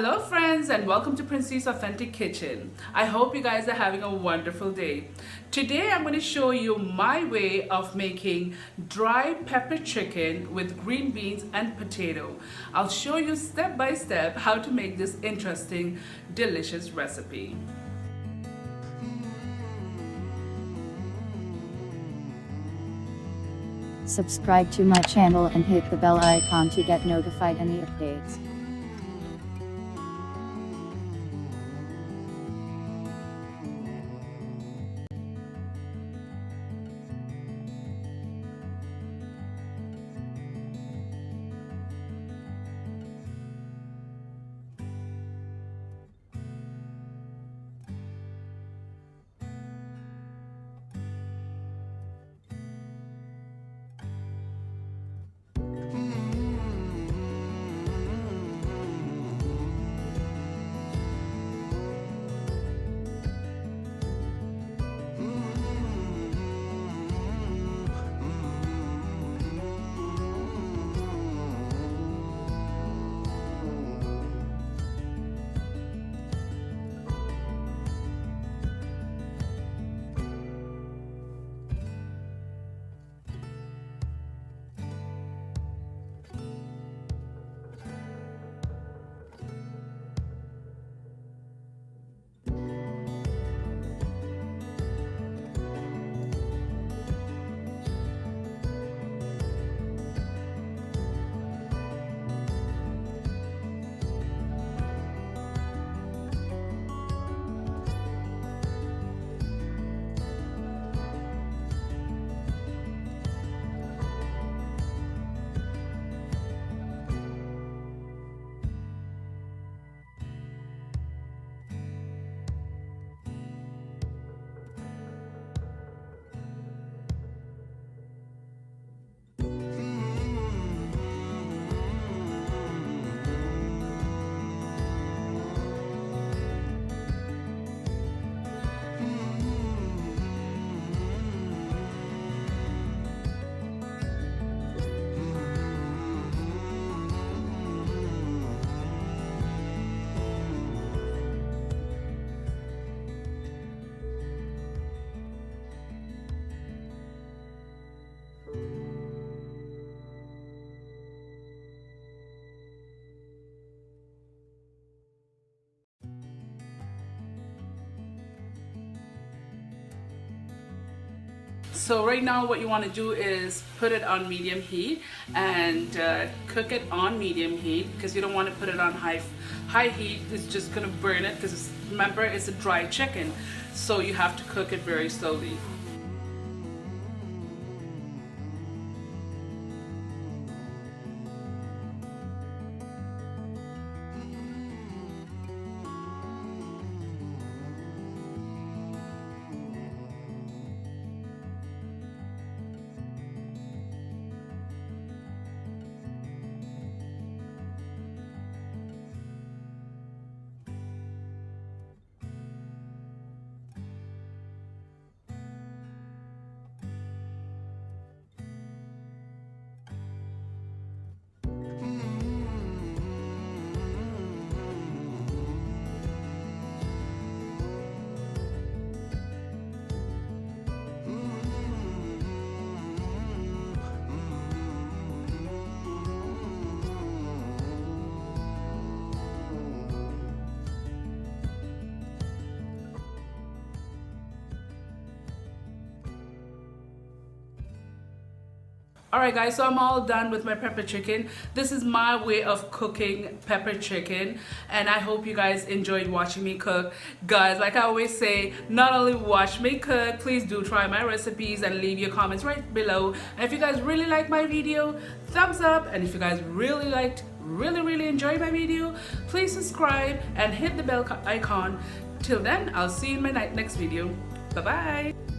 Hello friends and welcome to Princy's Authentic Kitchen. I hope you guys are having a wonderful day. Today I'm going to show you my way of making dry pepper chicken with green beans and potato. I'll show you step by step how to make this interesting, delicious recipe. Subscribe to my channel and hit the bell icon to get notified any updates. So right now what you want to do is put it on medium heat and cook it on medium heat, because you don't want to put it on high heat. It's just going to burn it, because remember, it's a dry chicken, so you have to cook it very slowly. Alright guys, so I'm all done with my pepper chicken. This is my way of cooking pepper chicken, and I hope you guys enjoyed watching me cook. Guys, like I always say, not only watch me cook, please do try my recipes and leave your comments right below. And if you guys really like my video, thumbs up. And if you guys really enjoyed my video, please subscribe and hit the bell icon. Till then, I'll see you in my next video. Bye bye.